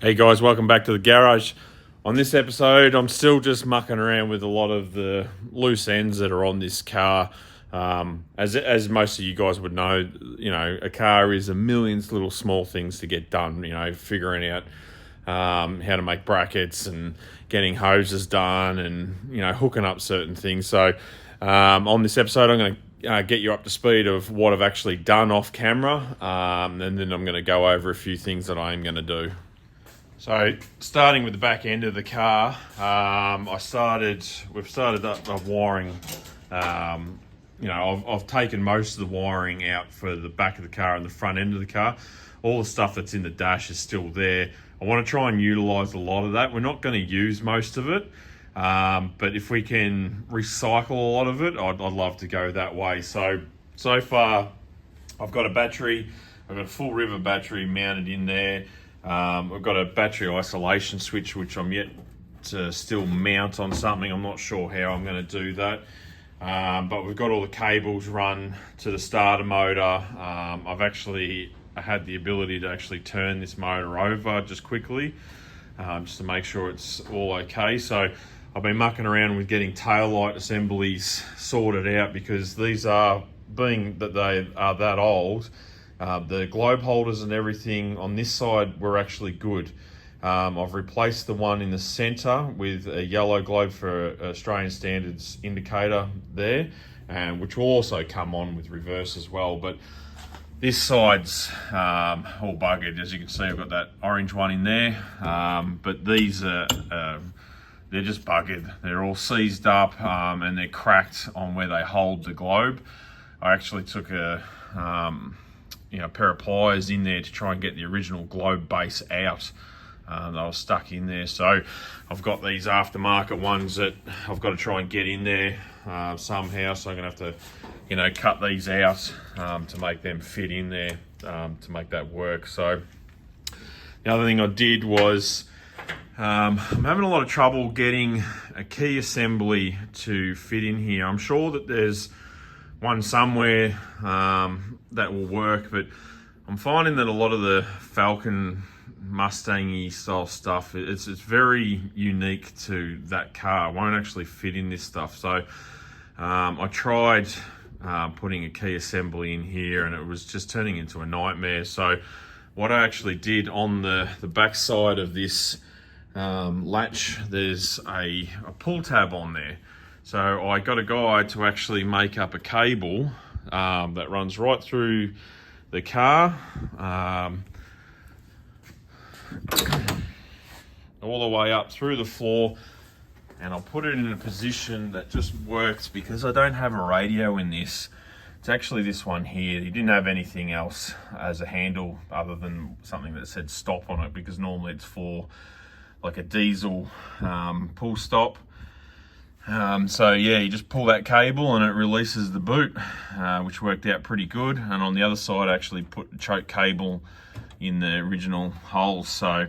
Hey guys, welcome back to the garage. On this episode, I'm still just mucking around with a lot of the loose ends that are on this car. As most of you guys would know, a car is a million little small things to get done. Figuring out how to make brackets and getting hoses done, and hooking up certain things. So on this episode, I'm going to get you up to speed of what I've actually done off camera, and then I'm going to go over a few things that I am going to do. So starting with the back end of the car, we've started up wiring. I've taken most of the wiring out for the back of the car and the front end of the car. All the stuff that's in the dash is still there. I want to try and utilise a lot of that. We're not going to use most of it, but if we can recycle a lot of it, I'd love to go that way. So far, I've got a battery. I've got a full river battery mounted in there. I've got a battery isolation switch, which I'm yet to still mount on something. I'm not sure how I'm going to do that. But we've got all the cables run to the starter motor. I've actually had the ability to actually turn this motor over just quickly, just to make sure it's all okay. So I've been mucking around with getting tail light assemblies sorted out, because these are, being that they are that old, the globe holders and everything on this side were actually good. I've replaced the one in the centre with a yellow globe for Australian standards indicator there, and which will also come on with reverse as well. But this side's all buggered. As you can see, I've got that orange one in there, but these are they're just buggered. They're all seized up, and they're cracked on where they hold the globe. I actually took a pair of pliers in there to try and get the original globe base out. That was stuck in there. So I've got these aftermarket ones that I've got to try and get in there somehow. So I'm going to have to, cut these out to make them fit in there, to make that work. So the other thing I did was, I'm having a lot of trouble getting a key assembly to fit in here. I'm sure that there's one somewhere that will work, but I'm finding that a lot of the Falcon Mustang-y style stuff, it's very unique to that car. It won't actually fit in this stuff. So I tried putting a key assembly in here, and it was just turning into a nightmare. So what I actually did on the back side of this latch, there's a pull tab on there. So I got a guy to actually make up a cable that runs right through the car, all the way up through the floor, and I'll put it in a position that just works, because I don't have a radio in this. It's actually this one here. He didn't have anything else as a handle other than something that said stop on it, because normally it's for like a diesel pull stop. So yeah, you just pull that cable and it releases the boot, which worked out pretty good. And on the other side, I actually put the choke cable in the original holes. So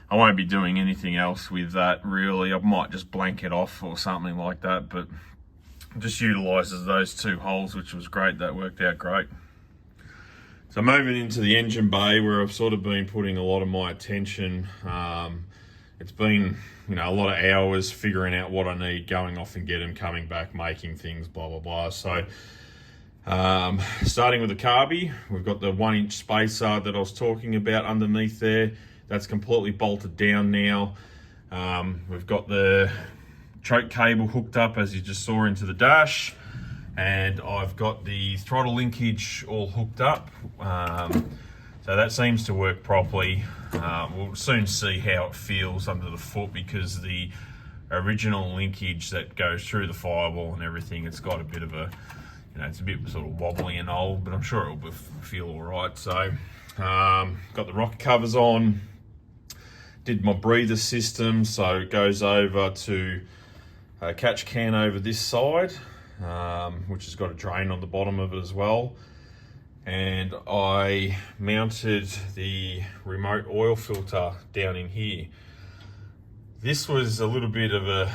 I won't be doing anything else with that really. I might just blank it off or something like that, but just utilises those two holes, which was great. That worked out great. So moving into the engine bay, where I've sort of been putting a lot of my attention. It's been, a lot of hours figuring out what I need, going off and getting, coming back, making things, blah, blah, blah. So starting with the carby, we've got the 1-inch spacer that I was talking about underneath there. That's completely bolted down now. We've got the choke cable hooked up, as you just saw, into the dash. And I've got the throttle linkage all hooked up. So that seems to work properly. We'll soon see how it feels under the foot, because the original linkage that goes through the firewall and everything, it's got a bit of a, it's a bit sort of wobbly and old, but I'm sure it'll feel all right. So got the rocker covers on, did my breather system, so it goes over to a catch can over this side, which has got a drain on the bottom of it as well. And I mounted the remote oil filter down in here. This was a little bit of a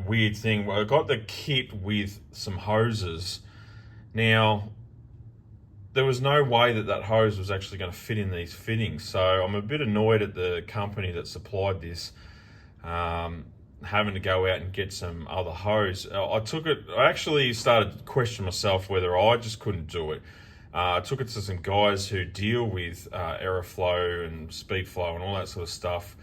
weird thing. I got the kit with some hoses. Now, there was no way that that hose was actually going to fit in these fittings. So I'm a bit annoyed at the company that supplied this, having to go out and get some other hose. I actually started to question myself whether I just couldn't do it. I took it to some guys who deal with aeroflow and speed flow and all that sort of stuff,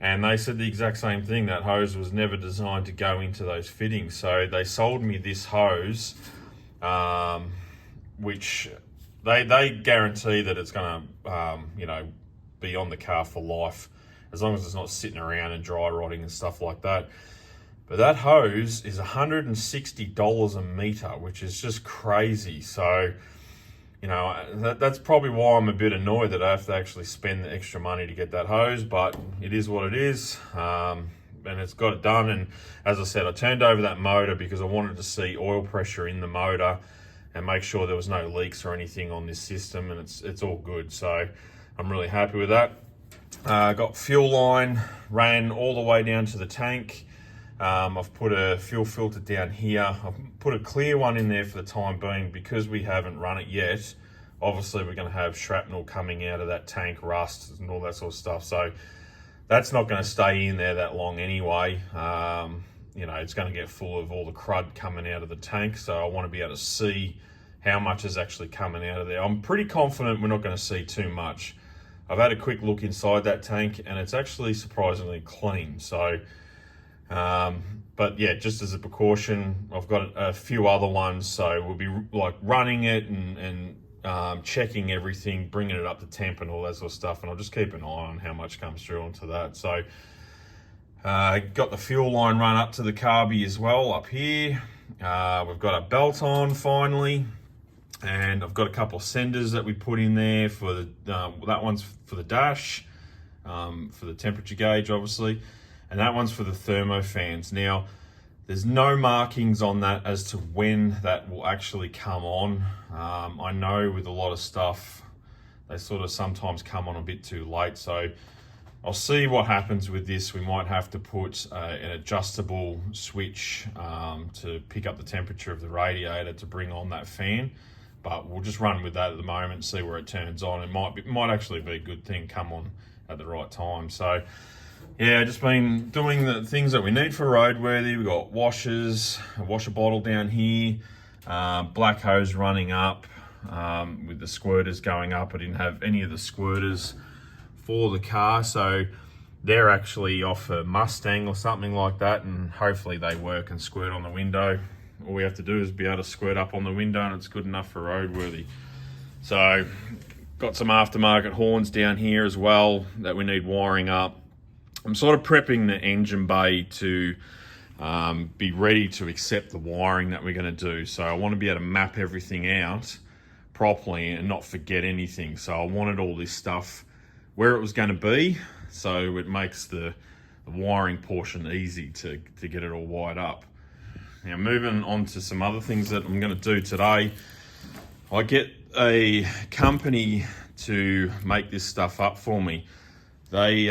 and they said the exact same thing. That hose was never designed to go into those fittings. So they sold me this hose, which they guarantee that it's going to be on the car for life, as long as it's not sitting around and dry rotting and stuff like that. But that hose is $160 a meter, which is just crazy. So, that's probably why I'm a bit annoyed that I have to actually spend the extra money to get that hose, but it is what it is. And it's got it done. And as I said, I turned over that motor because I wanted to see oil pressure in the motor and make sure there was no leaks or anything on this system, and it's all good. So I'm really happy with that. Got fuel line, ran all the way down to the tank. I've put a fuel filter down here. I've put a clear one in there for the time being because we haven't run it yet. Obviously, we're going to have shrapnel coming out of that tank, rust and all that sort of stuff. So that's not going to stay in there that long anyway. It's going to get full of all the crud coming out of the tank. So I want to be able to see how much is actually coming out of there. I'm pretty confident we're not going to see too much. I've had a quick look inside that tank and it's actually surprisingly clean. So, but yeah, just as a precaution, I've got a few other ones. So we'll be like running it and checking everything, bringing it up to temp and all that sort of stuff. And I'll just keep an eye on how much comes through onto that. So got the fuel line run up to the carby as well up here. We've got a belt on finally. And I've got a couple of senders that we put in there for the, that one's for the dash, for the temperature gauge, obviously. And that one's for the thermo fans. Now, there's no markings on that as to when that will actually come on. I know with a lot of stuff, they sort of sometimes come on a bit too late. So I'll see what happens with this. We might have to put an adjustable switch to pick up the temperature of the radiator to bring on that fan. But we'll just run with that at the moment, see where it turns on. It might actually be a good thing, come on at the right time. So yeah, just been doing the things that we need for roadworthy. We've got washers, a washer bottle down here, black hose running up with the squirters going up. I didn't have any of the squirters for the car, so they're actually off a Mustang or something like that, and hopefully they work and squirt on the window. All we have to do is be able to squirt up on the window and it's good enough for roadworthy. So got some aftermarket horns down here as well that we need wiring up. I'm sort of prepping the engine bay to be ready to accept the wiring that we're going to do. So I want to be able to map everything out properly and not forget anything. So I wanted all this stuff where it was going to be, so it makes the wiring portion easy to get it all wired up. Now, moving on to some other things that I'm going to do today. I get a company to make this stuff up for me. They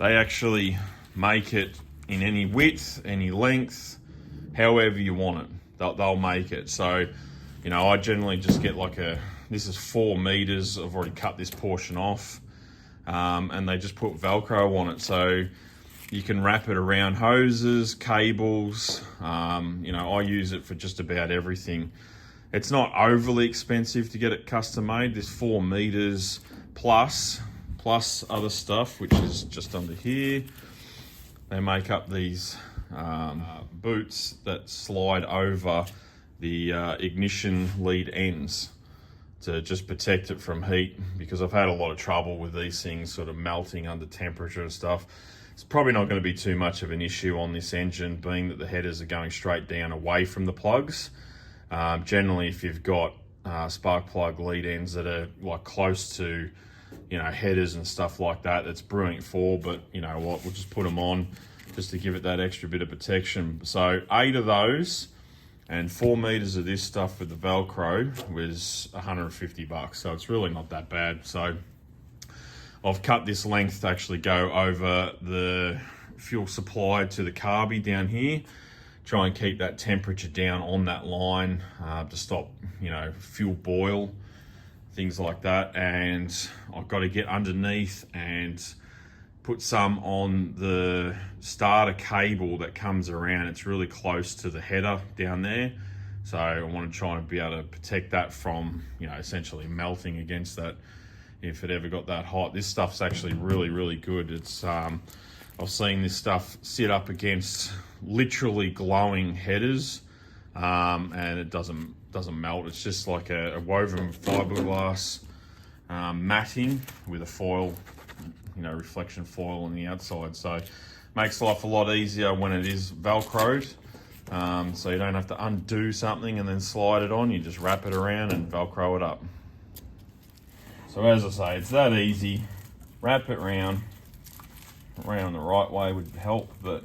actually make it in any width, any length, however you want it. They'll make it. So, I generally just get this is 4 meters. I've already cut this portion off, and they just put Velcro on it. So you can wrap it around hoses, cables. I use it for just about everything. It's not overly expensive to get it custom made. There's 4 meters plus other stuff, which is just under here. They make up these boots that slide over the ignition lead ends to just protect it from heat, because I've had a lot of trouble with these things sort of melting under temperature and stuff. It's probably not going to be too much of an issue on this engine, being that the headers are going straight down away from the plugs. Generally, if you've got spark plug lead ends that are close to, headers and stuff like that, that's brilliant for, but you know what, we'll just put them on just to give it that extra bit of protection. So 8 of those and 4 meters of this stuff with the Velcro was $150. So it's really not that bad. So I've cut this length to actually go over the fuel supply to the carby down here, try and keep that temperature down on that line to stop, you know, fuel boil, things like that. And I've got to get underneath and put some on the starter cable that comes around. It's really close to the header down there. So I want to try and be able to protect that from, you know, essentially melting against that if it ever got that hot. This stuff's actually really, really good. It's I've seen this stuff sit up against literally glowing headers, and it doesn't melt. It's just like a woven fiberglass matting with a foil, you know, reflection foil on the outside. So makes life a lot easier when it is Velcroed. So you don't have to undo something and then slide it on. You just wrap it around and Velcro it up. So as I say, it's that easy. Wrap it around the right way would help, but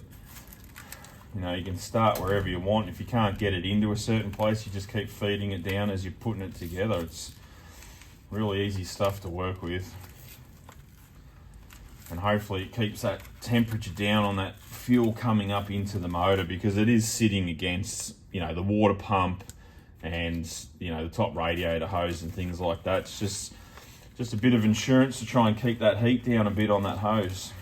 you know, you can start wherever you want. If you can't get it into a certain place, you just keep feeding it down as you're putting it together. It's really easy stuff to work with. And hopefully it keeps that temperature down on that fuel coming up into the motor, because it is sitting against, you know, the water pump and, you know, the top radiator hose and things like that. It's just a bit of insurance to try and keep that heat down a bit on that hose.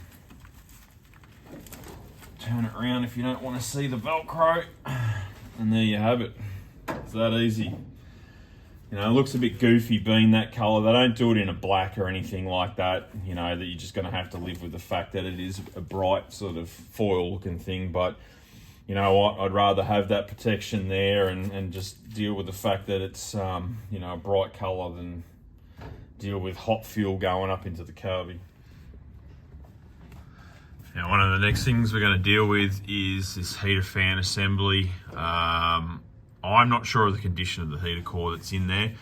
Turn it around if you don't want to see the Velcro, and there you have it. It's that easy. You know, it looks a bit goofy being that colour. They don't do it in a black or anything like that, you know, that you're just going to have to live with the fact that it is a bright sort of foil looking thing. But you know what, I'd rather have that protection there and just deal with the fact that it's, you know, a bright colour than deal with hot fuel going up into the carby. Now, one of the next things we're going to deal with is this heater fan assembly. I'm not sure of the condition of the heater core that's in there.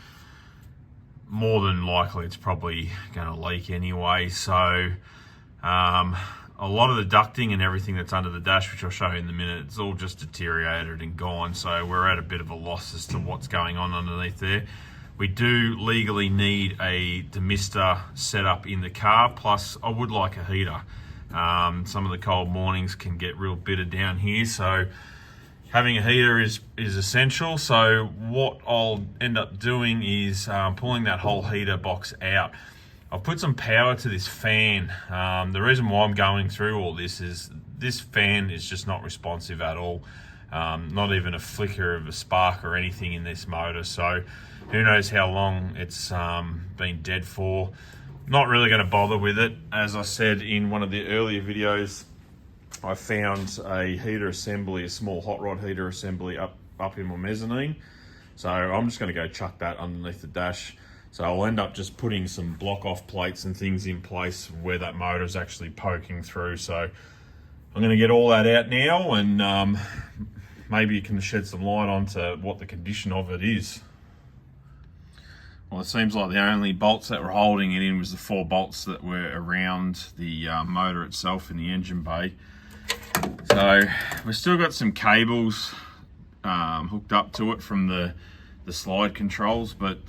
More than likely it's probably going to leak anyway. So a lot of the ducting and everything that's under the dash, which I'll show you in a minute, it's all just deteriorated and gone. So we're at a bit of a loss as to what's going on underneath there. We do legally need a demister set up in the car, plus I would like a heater. Some of the cold mornings can get real bitter down here, so having a heater is essential. So what I'll end up doing is pulling that whole heater box out. I'll put some power to this fan. The reason why I'm going through all this is this fan is just not responsive at all. Not even a flicker of a spark or anything in this motor. So who knows how long it's been dead for. Not really going to bother with it. As I said in one of the earlier videos, I found a heater assembly, a small hot rod heater assembly up in my mezzanine. So I'm just going to go chuck that underneath the dash. So I'll end up just putting some block off plates and things in place where that motor is actually poking through. So I'm going to get all that out now, and maybe you can shed some light onto what the condition of it is. Well, it seems like the only bolts that were holding it in was the 4 bolts that were around the motor itself in the engine bay. So we've still got some cables hooked up to it from the slide controls, but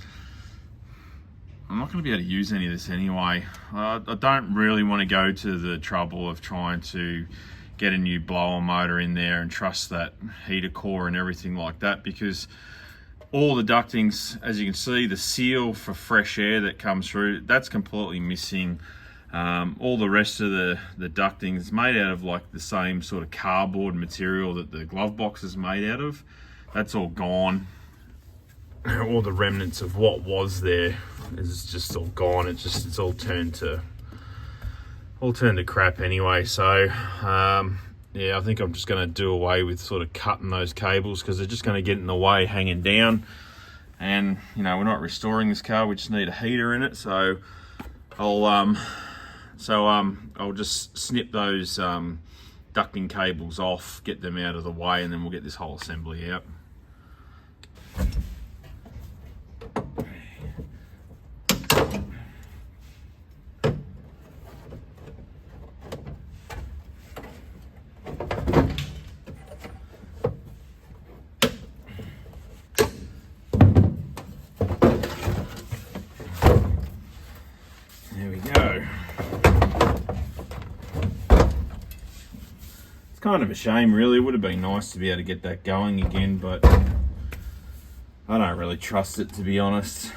I'm not going to be able to use any of this anyway. I don't really want to go to the trouble of trying to get a new blower motor in there and trust that heater core and everything like that, because all the ductings, as you can see, the seal for fresh air that comes through, that's completely missing. All the rest of the ducting is made out of like the same sort of cardboard material that the glove box is made out of. That's all gone. All the remnants of what was there is just all gone. It's all turned to crap anyway. So yeah, I think I'm just going to do away with sort of cutting those cables, because they're just going to get in the way hanging down. And you know, we're not restoring this car, we just need a heater in it. So I'll just snip those ducting cables off, get them out of the way, and then we'll get this whole assembly out. It's kind of a shame, really. It would have been nice to be able to get that going again, but I don't really trust it, to be honest.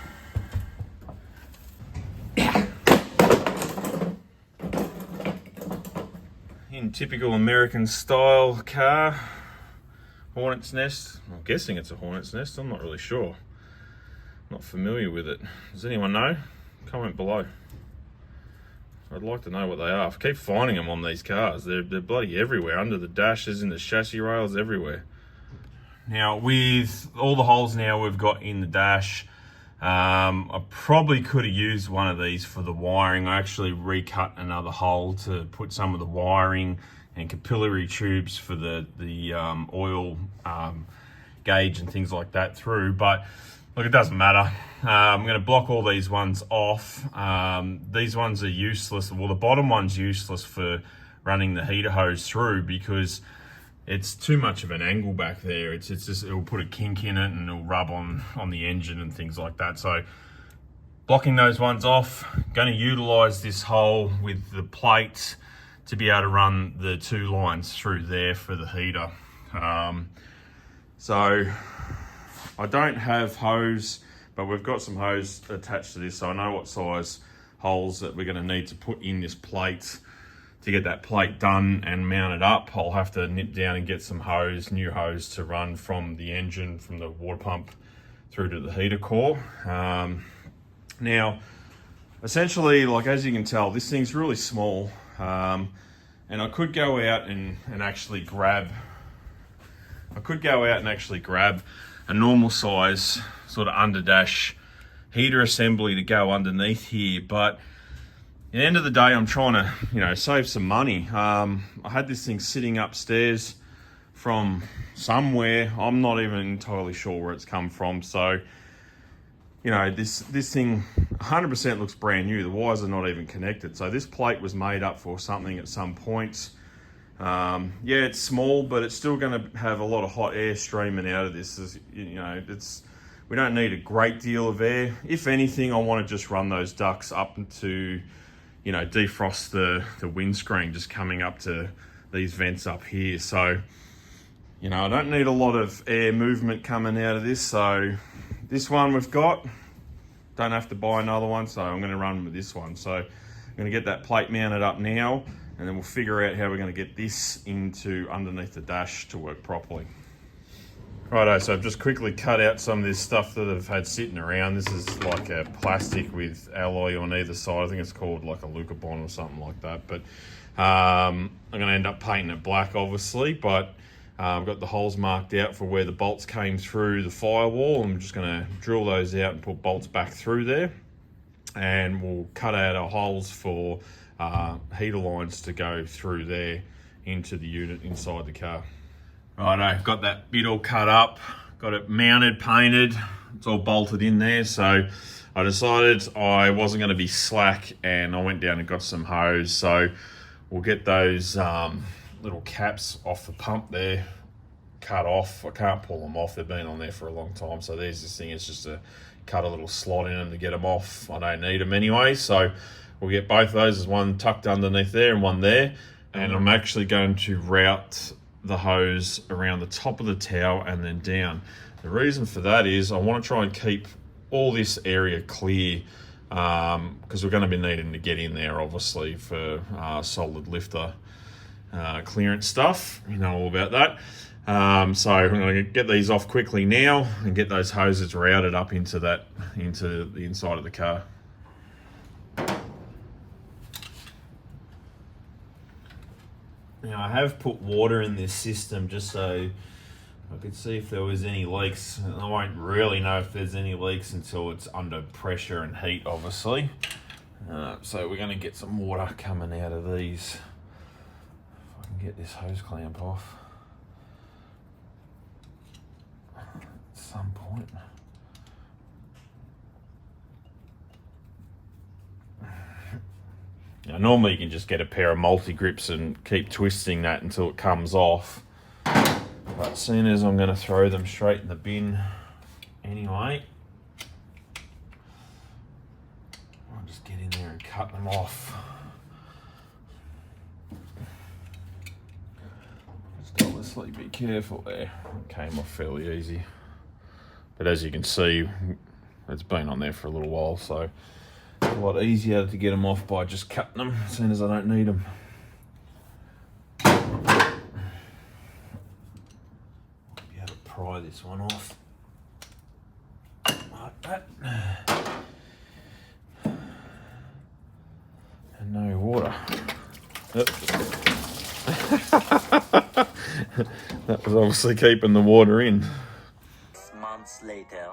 In typical American style car, hornet's nest. I'm guessing it's a hornet's nest. I'm not really sure. Not familiar with it. Does anyone know? Comment below. I'd like to know what they are. I keep finding them on these cars. They're bloody everywhere, under the dashes, in the chassis rails, everywhere. Now, with all the holes now we've got in the dash, I probably could have used one of these for the wiring. I actually recut another hole to put some of the wiring and capillary tubes for the oil gauge and things like that through, but look, it doesn't matter. I'm going to block all these ones off. These ones are useless. Well, the bottom one's useless for running the heater hose through because it's too much of an angle back there. It's just, it'll put a kink in it and it'll rub on the engine and things like that. So blocking those ones off, going to utilize this hole with the plate to be able to run the 2 lines through there for the heater. So I don't have hose, but we've got some hose attached to this, so I know what size holes that we're going to need to put in this plate to get that plate done and mounted up. I'll have to nip down and get some hose, new hose, to run from the engine, from the water pump through to the heater core. Now, essentially, like as you can tell, this thing's really small, and I could go out and actually grab a normal size sort of underdash heater assembly to go underneath here, but at the end of the day, I'm trying to, save some money. I had this thing sitting upstairs from somewhere. I'm not even entirely sure where it's come from. So, this thing 100% looks brand new. The wires are not even connected. So this plate was made up for something at some point. Yeah, it's small, but it's still going to have a lot of hot air streaming out of this. We don't need a great deal of air. If anything, I want to just run those ducts up to, defrost the windscreen just coming up to these vents up here. So, I don't need a lot of air movement coming out of this. So this one we've got, don't have to buy another one. So I'm going to run with this one. So I'm going to get that plate mounted up now, and then we'll figure out how we're going to get this into underneath the dash to work properly. Righto, so I've just quickly cut out some of this stuff that I've had sitting around. This is like a plastic with alloy on either side. I think it's called like a Lucabond or something like that. But I'm going to end up painting it black, obviously. But I've got the holes marked out for where the bolts came through the firewall. I'm just going to drill those out and put bolts back through there. And we'll cut out our holes for heater lines to go through there into the unit inside the car. Righto, got that bit all cut up, got it mounted, painted, it's all bolted in there. So I decided I wasn't going to be slack, and I went down and got some hose. So we'll get those little caps off the pump there cut off. I can't pull them off, they've been on there for a long time. So there's this thing, it's just to cut a little slot in them to get them off. I don't need them anyway, so we'll get both of those. There's one tucked underneath there and one there. And I'm actually going to route the hose around the top of the tower and then down. The reason for that is I want to try and keep all this area clear, because we're going to be needing to get in there obviously for solid lifter clearance stuff. You know all about that. So I'm going to get these off quickly now and get those hoses routed up into the inside of the car. Now I have put water in this system just so I could see if there was any leaks. I won't really know if there's any leaks until it's under pressure and heat, obviously. So we're going to get some water coming out of these. If I can get this hose clamp off at some point. Now, normally you can just get a pair of multi-grips and keep twisting that until it comes off. But seeing as I'm going to throw them straight in the bin anyway, I'll just get in there and cut them off. Obviously be careful there. It came off fairly easy. But as you can see, it's been on there for a little while, so it's a lot easier to get them off by just cutting them as soon as I don't need them. Be able to pry this one off like that. And no water. That was obviously keeping the water in. 6 months later.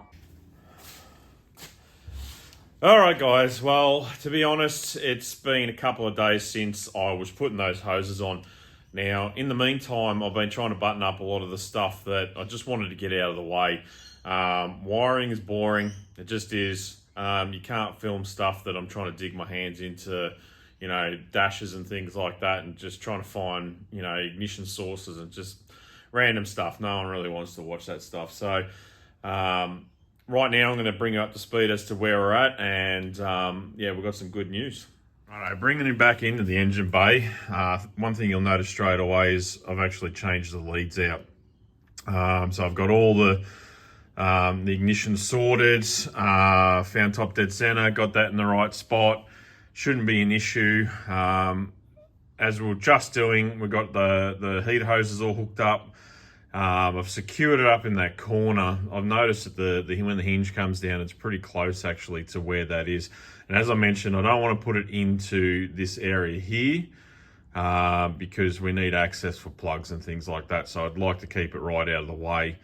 Alright guys, well, to be honest, it's been a couple of days since I was putting those hoses on. Now, in the meantime, I've been trying to button up a lot of the stuff that I just wanted to get out of the way. Wiring is boring, it just is. You can't film stuff that I'm trying to dig my hands into, you know, dashes and things like that, and just trying to find, you know, ignition sources and just random stuff. No one really wants to watch that stuff. So, right now I'm going to bring you up to speed as to where we're at, and yeah, we've got some good news. Alright, bringing it back into the engine bay, one thing you'll notice straight away is I've actually changed the leads out. So I've got all the ignition sorted, found top dead center, got that in the right spot. Shouldn't be an issue. As we were just doing, we've got the heater hoses all hooked up. I've secured it up in that corner. I've noticed that when the hinge comes down, it's pretty close actually to where that is. And as I mentioned, I don't want to put it into this area here because we need access for plugs and things like that. So I'd like to keep it right out of the way.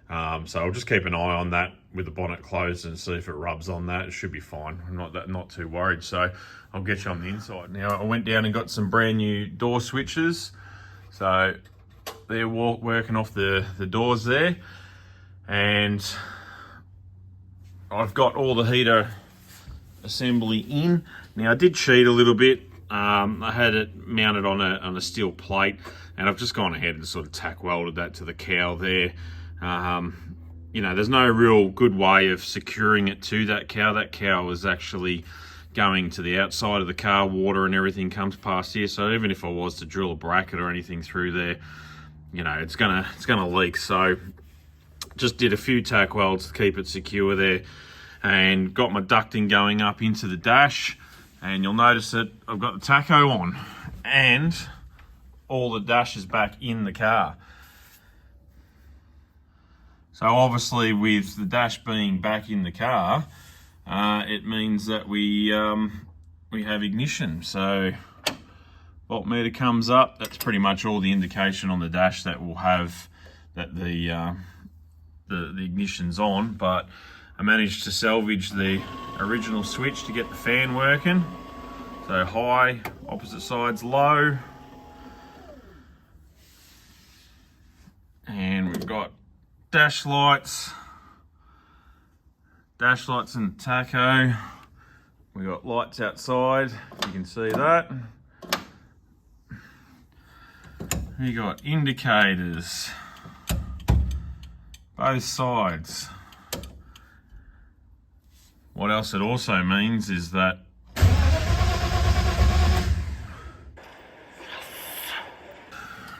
So I'll just keep an eye on that with the bonnet closed and see if it rubs on that. It should be fine. I'm not too worried. So I'll get you on the inside. Now I went down and got some brand new door switches. So they're working off the doors there, and I've got all the heater assembly in. Now I did cheat a little bit. I had it mounted on a steel plate, and I've just gone ahead and sort of tack welded that to the cowl there. You know, there's no real good way of securing it to that cowl. That cowl is actually going to the outside of the car. Water and everything comes past here, so even if I was to drill a bracket or anything through there, you know, it's gonna leak. So just did a few tack welds to keep it secure there, and got my ducting going up into the dash. And you'll notice that I've got the tacho on, and all the dash is back in the car. So obviously, with the dash being back in the car, it means that we have ignition. So voltmeter comes up. That's pretty much all the indication on the dash that we'll have that the ignition's on. But I managed to salvage the original switch to get the fan working. So high, opposite side's low, and we've got dash lights in the tacho. We got lights outside, you can see that. We got indicators, both sides. What else it also means is that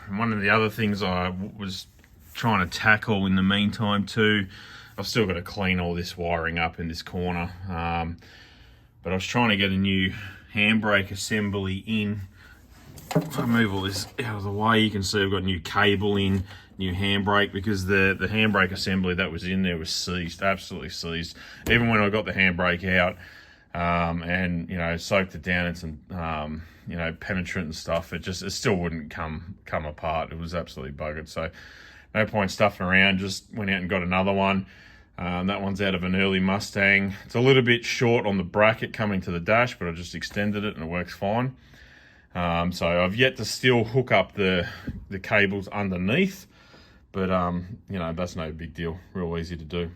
one of the other things I was trying to tackle in the meantime too, I've still got to clean all this wiring up in this corner, but I was trying to get a new handbrake assembly in. If I move all this out of the way, you can see I've got new cable in, new handbrake, because the handbrake assembly that was in there was seized, absolutely seized. Even when I got the handbrake out and, you know, soaked it down in some you know, penetrant and stuff, it still wouldn't come apart. It was absolutely buggered. So no point stuffing around, just went out and got another one. That one's out of an early Mustang. It's a little bit short on the bracket coming to the dash, but I just extended it and it works fine. So I've yet to still hook up the cables underneath, but you know, that's no big deal, real easy to do.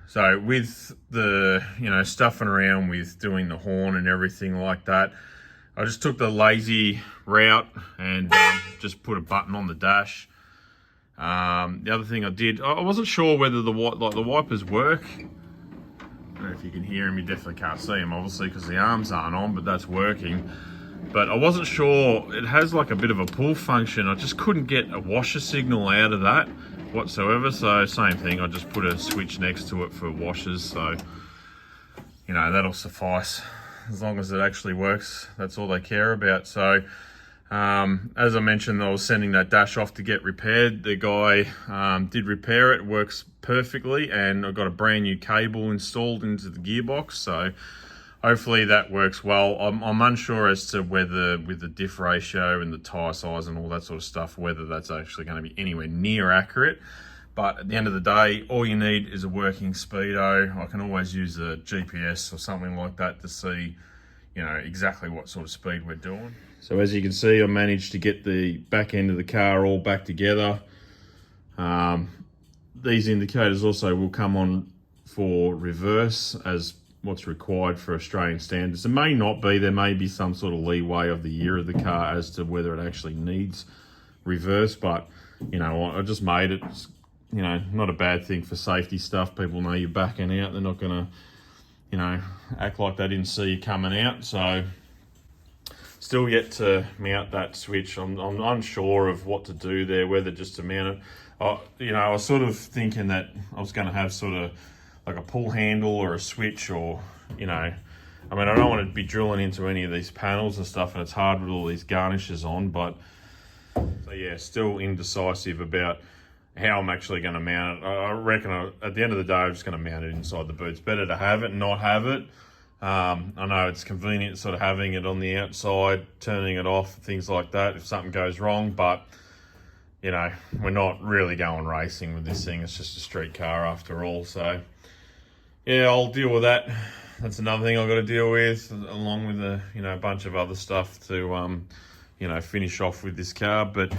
So with the, you know, stuffing around with doing the horn and everything like that, I just took the lazy route and just put a button on the dash. The other thing I did, I wasn't sure whether the wipers work. I don't know if you can hear them, you definitely can't see them obviously because the arms aren't on, but that's working. but I wasn't sure. It has like a bit of a pull function. I just couldn't get a washer signal out of that whatsoever. So same thing, I just put a switch next to it for washers. So, you know, that'll suffice. As long as it actually works, that's all they care about. So, as I mentioned, I was sending that dash off to get repaired. The guy did repair it. It works perfectly, and I've got a brand new cable installed into the gearbox. So hopefully that works well. I'm unsure as to whether, with the diff ratio and the tyre size and all that sort of stuff, whether that's actually going to be anywhere near accurate. But at the end of the day, all you need is a working speedo. I can always use a GPS or something like that to see, you know, exactly what sort of speed we're doing. So as you can see, I managed to get the back end of the car all back together. These indicators also will come on for reverse as what's required for Australian standards. It may not be, there may be some sort of leeway of the year of the car as to whether it actually needs reverse, but you know, I just made it. You know, not a bad thing for safety stuff. People know you're backing out. They're not gonna, you know, act like they didn't see you coming out. So still yet to mount that switch. I'm unsure of what to do there, whether just to mount it. You know, I was sort of thinking that I was going to have sort of like a pull handle or a switch, or, you know, I mean, I don't want to be drilling into any of these panels and stuff, and it's hard with all these garnishes on, but so yeah, still indecisive about how I'm actually going to mount it. I reckon at the end of the day, I'm just going to mount it inside the boot. It's better to have it and not have it. I know it's convenient sort of having it on the outside, turning it off, things like that if something goes wrong, but you know, we're not really going racing with this thing. It's just a street car after all. So yeah, I'll deal with that. That's another thing I've got to deal with, along with a, you know, a bunch of other stuff to, you know, finish off with this car. But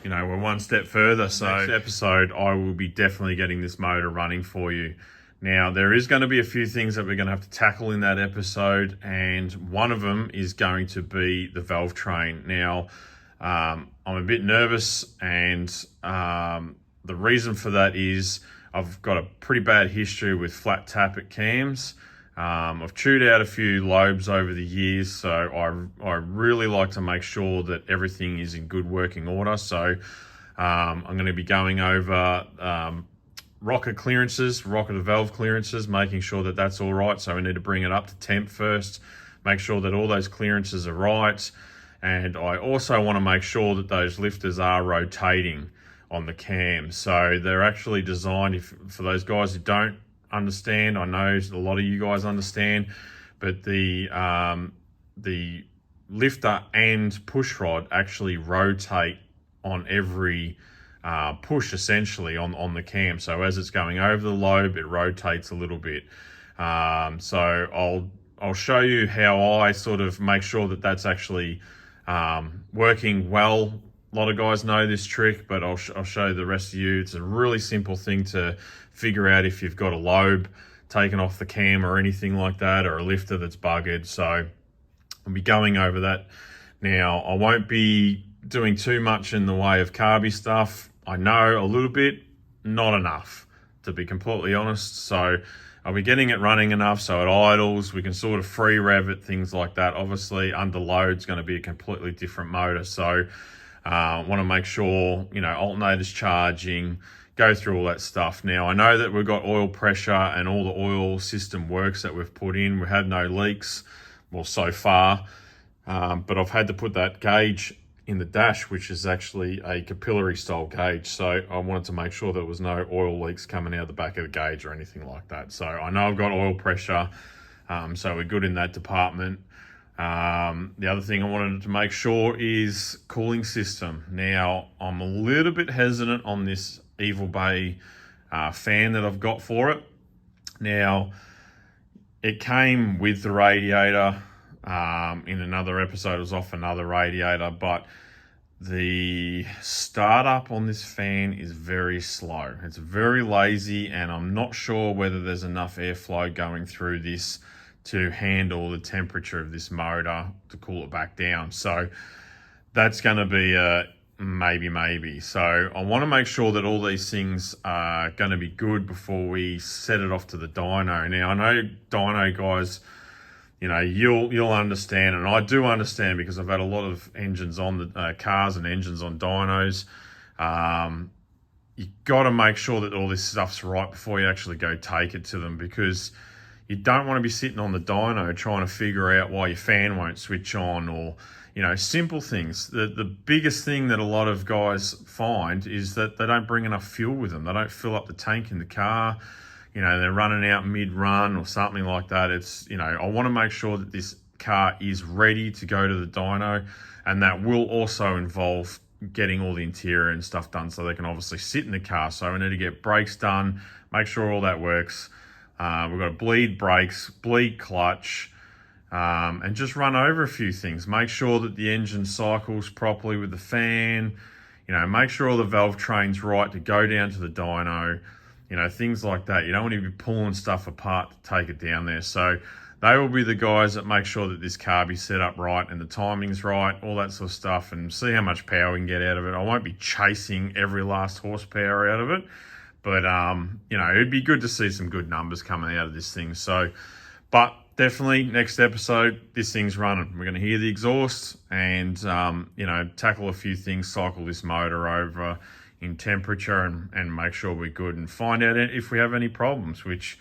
you know, we're one step further. So next episode, I will be definitely getting this motor running for you. Now, there is going to be a few things that we're going to have to tackle in that episode, and one of them is going to be the valve train. Now, I'm a bit nervous, and the reason for that is I've got a pretty bad history with flat tappet cams. I've chewed out a few lobes over the years, so I really like to make sure that everything is in good working order. So I'm going to be going over rocker clearances, rocker to valve clearances, making sure that that's all right. So we need to bring it up to temp first, make sure that all those clearances are right. And I also want to make sure that those lifters are rotating on the cam. So they're actually designed, for those guys who don't understand, I know a lot of you guys understand, but the lifter and push rod actually rotate on every push, essentially, on the cam. So as it's going over the lobe, it rotates a little bit. So I'll show you how I sort of make sure that that's actually working well. A lot of guys know this trick, but I'll show the rest of you. It's a really simple thing to figure out if you've got a lobe taken off the cam or anything like that, or a lifter that's buggered. So I'll be going over that. Now, I won't be doing too much in the way of carby stuff. I know a little bit, not enough, to be completely honest. So I'll be getting it running enough so it idles. We can sort of free rev it, things like that. Obviously, under load's going to be a completely different motor. So want to make sure, you know, alternator's charging, go through all that stuff. Now, I know that we've got oil pressure and all the oil system works that we've put in. We had no leaks, well, so far. But I've had to put that gauge in the dash, which is actually a capillary style gauge. So I wanted to make sure there was no oil leaks coming out the back of the gauge or anything like that. So I know I've got oil pressure, so we're good in that department. The other thing I wanted to make sure is cooling system. Now, I'm a little bit hesitant on this Evil Bay fan that I've got for it. Now, it came with the radiator. In another episode, it was off another radiator, but the startup on this fan is very slow. It's very lazy, and I'm not sure whether there's enough airflow going through this to handle the temperature of this motor to cool it back down. So that's going to be a maybe. So I want to make sure that all these things are going to be good before we set it off to the dyno. Now, I know dyno guys, you know, you'll understand, and I do understand because I've had a lot of engines on the cars and engines on dynos. You got to make sure that all this stuff's right before you actually go take it to them, because you don't want to be sitting on the dyno trying to figure out why your fan won't switch on, or, you know, simple things. The biggest thing that a lot of guys find is that they don't bring enough fuel with them. They don't fill up the tank in the car. You know, they're running out mid-run or something like that. It's, you know, I want to make sure that this car is ready to go to the dyno, and that will also involve getting all the interior and stuff done so they can obviously sit in the car. So we need to get brakes done, make sure all that works. We've got to bleed brakes, bleed clutch, and just run over a few things. Make sure that the engine cycles properly with the fan. You know, make sure all the valve train's right to go down to the dyno. You know, things like that. You don't want to be pulling stuff apart to take it down there. So they will be the guys that make sure that this car be set up right and the timing's right, all that sort of stuff, and see how much power we can get out of it. I won't be chasing every last horsepower out of it, but, you know, it'd be good to see some good numbers coming out of this thing. So, but definitely next episode, this thing's running. We're going to hear the exhaust and, you know, tackle a few things, cycle this motor over in temperature and make sure we're good, and find out if we have any problems, which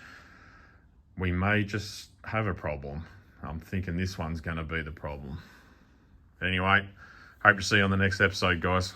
we may just have a problem. I'm thinking this one's going to be the problem. Anyway, hope to see you on the next episode, guys.